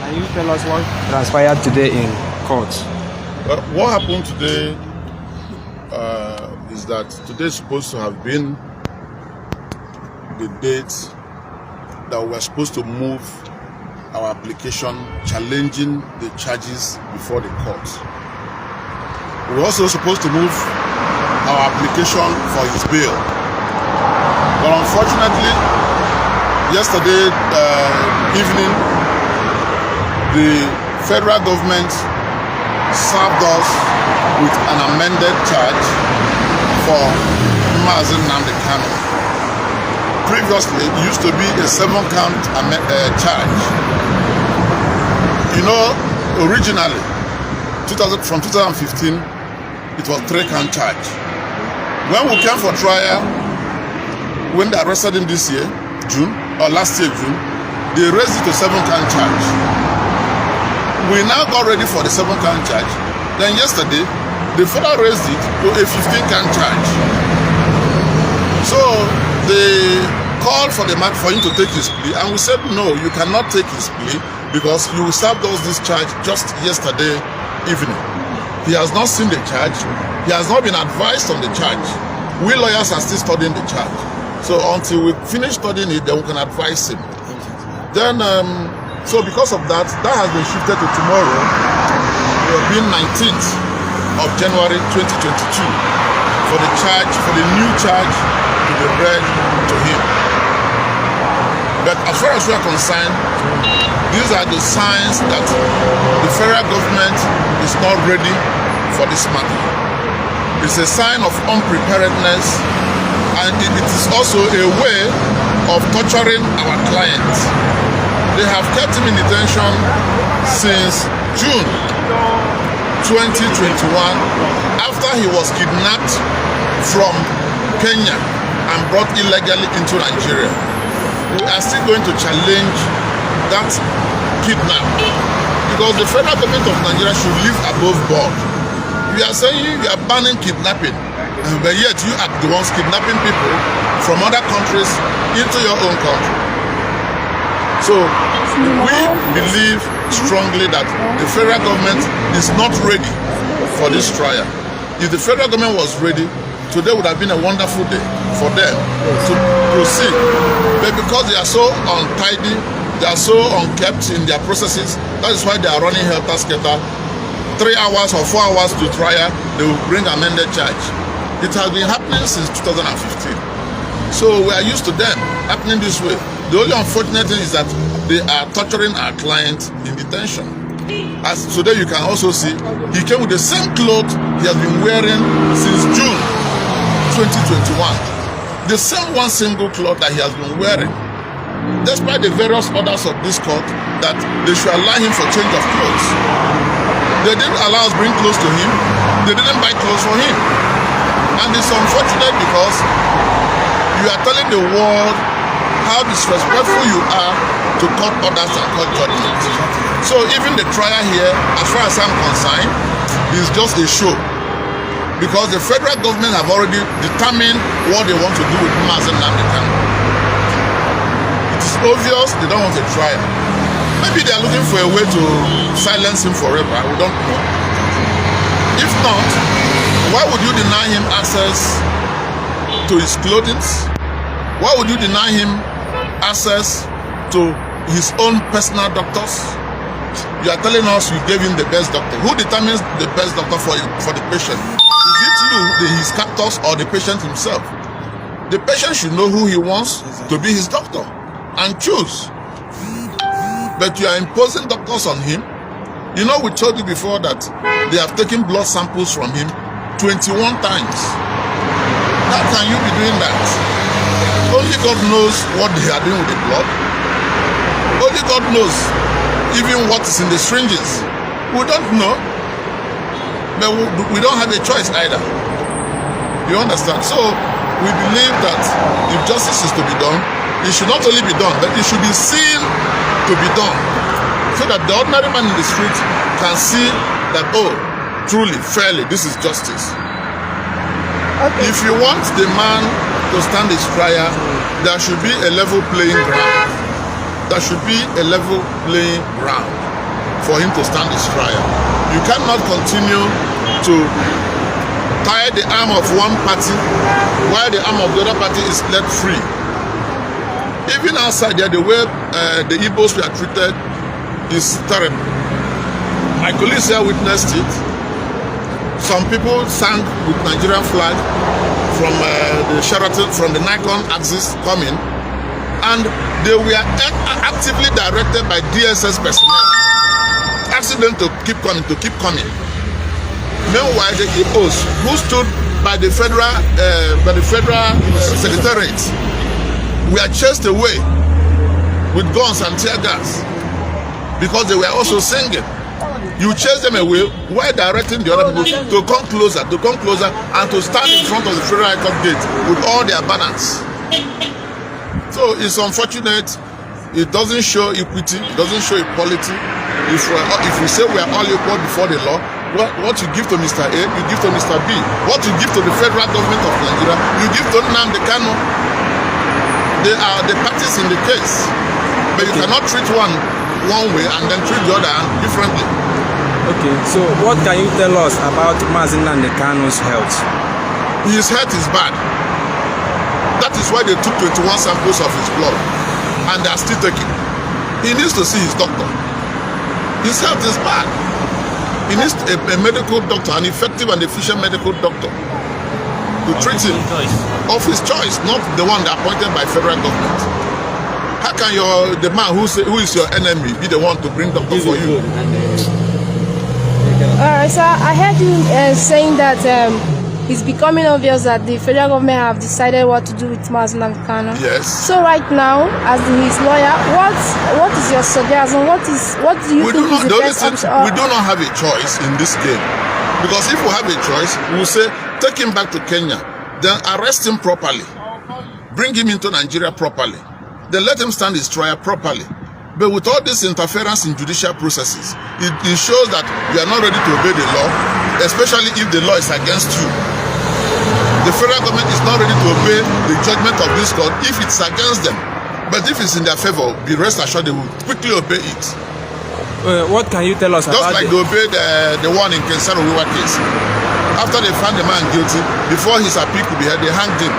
Can you tell us what transpired today in court? What happened today is that today is supposed to have been the date that we were supposed to move our application challenging the charges before the court. We were also supposed to move our application for his bail. But unfortunately, yesterday evening, the federal government served us with an amended charge for Mazi Kanu. Previously, it used to be a 7-count charge. You know, originally, from 2015, it was 3-count charge. When we came for trial, when they arrested him this year, last year, June, they raised it to 7-count charge. We now got ready for the 7-count charge. Then yesterday, they further raised it to a 15-count charge. So they called for him to take his plea, and we said no, you cannot take his plea because you served us this charge just yesterday evening. He has not seen the charge. He has not been advised on the charge. We lawyers are still studying the charge. So until we finish studying it, then we can advise him. Then, so because of that, that has been shifted to tomorrow, being 19th of January 2022, for the new charge to be read to him. But as far as we are concerned, these are the signs that the federal government is not ready for this matter. It's a sign of unpreparedness, and it is also a way of torturing our clients. They have kept him in detention since June 2021 after he was kidnapped from Kenya and brought illegally into Nigeria. We are still going to challenge that kidnap because the federal government of Nigeria should live above board. We are saying you are banning kidnapping, but yet you are the ones kidnapping people from other countries into your own country. So we believe strongly that the federal government is not ready for this trial. If the federal government was ready, today would have been a wonderful day for them to proceed. But because they are so untidy, they are so unkept in their processes, that is why they are running helter-skelter. 3 hours or 4 hours to trial, they will bring amended charge. It has been happening since 2015. So we are used to them happening this way. The only unfortunate thing is that they are torturing our client in detention. As today you can also see, he came with the same clothes he has been wearing since June 2021. The same one single cloth that he has been wearing. Despite the various orders of this court that they should allow him for change of clothes. They didn't allow us bring clothes to him. They didn't buy clothes for him. And it's unfortunate because you are telling the world how disrespectful you are to court orders and court judgments. So even the trial here, as far as I'm concerned, is just a show. Because the federal government have already determined what they want to do with Mazi Nnamdi. It is obvious they don't want a trial. Maybe they are looking for a way to silence him forever. We don't know. If not, why would you deny him access to his clothing? Why would you deny him access to his own personal doctors? You are telling us you gave him the best doctor. Who determines the best doctor for the patient? Is it you, his captors, or the patient himself? The patient should know who he wants to be his doctor and choose. But you are imposing doctors on him. You know, we told you before that they have taken blood samples from him 21 times. How can you be doing that? Only God knows what they are doing with the blood. Only God knows even what is in the syringes. We don't know. But we don't have a choice either. You understand? So we believe that if justice is to be done, it should not only be done, but it should be seen to be done, so that the ordinary man in the street can see that, oh, truly, fairly, this is justice. Okay. If you want the man to stand his trial, there should be a level playing ground. There should be a level playing ground. for him to stand his trial. You cannot continue to tie the arm of one party while the arm of the other party is let free. Even outside there, the way the Igbos were treated is terrible. My colleagues here witnessed it. Some people sang with Nigerian flag from the Sheraton, from the Nikon axis coming, and they were actively directed by DSS personnel, asking them to keep coming. Meanwhile, the Igbos who stood by the federal secretariat were chased away with guns and tear gas because they were also singing. You chase them away while directing the other people to come closer, and to stand in front of the Federal High Court gate with all their banners. So it's unfortunate. It doesn't show equity. It doesn't show equality. If we say we are all equal before the law, what you give to Mr. A, you give to Mr. B. What you give to the federal government of Nigeria, you give to Nnamdi Kanu. They are the parties in the case, but you cannot treat one way and then treat the other differently. Okay, so what can you tell us about Mazi Nnamdi Kanu's health? His health is bad. That is why they took 21 samples of his blood and they are still taking. He needs to see his doctor. His health is bad. He needs a medical doctor, an effective and efficient medical doctor to treat him of his choice, not the one that appointed by federal government. How can the man who is your enemy be the one to bring doctor for you? So I heard you saying that it's becoming obvious that the federal government have decided what to do with Mazi Nnamdi Kanu. Yes. So right now, as his lawyer, what is your suggestion? What do you think is the best option? We do not have a choice in this game, because if we have a choice, we will say take him back to Kenya, then arrest him properly, bring him into Nigeria properly, then let him stand his trial properly. But with all this interference in judicial processes, it shows that you are not ready to obey the law, especially if the law is against you. The federal government is not ready to obey the judgment of this court if it's against them. But if it's in their favor, be rest assured they will quickly obey it. What can you tell us about Just like they obeyed the one in Kensaro River case. After they found the man guilty, before his appeal could be heard, they hanged him.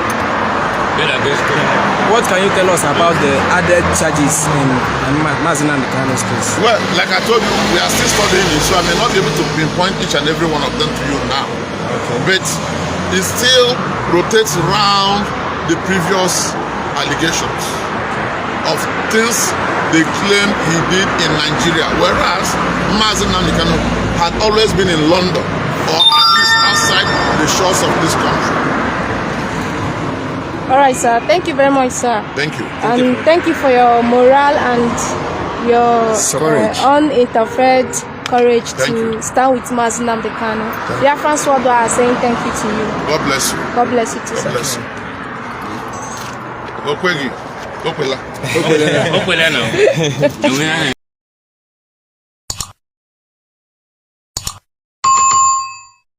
What can you tell us about the added charges in Mazi Nnamdi Kanu's case? Well, like I told you, we are still studying it, so I may not be able to pinpoint each and every one of them to you now. Okay. But it still rotates around the previous allegations of things they claim he did in Nigeria, whereas Mazi Nnamdi Kanu had always been in London, or at least outside the shores of this country. All right, sir. Thank you very much, sir. Thank you. And thank you for your moral and your uninterfered courage to stand with Mazi Nnamdi Kanu. Dear Francois, are saying thank you to you. God bless you. God bless you too, sir. God bless you.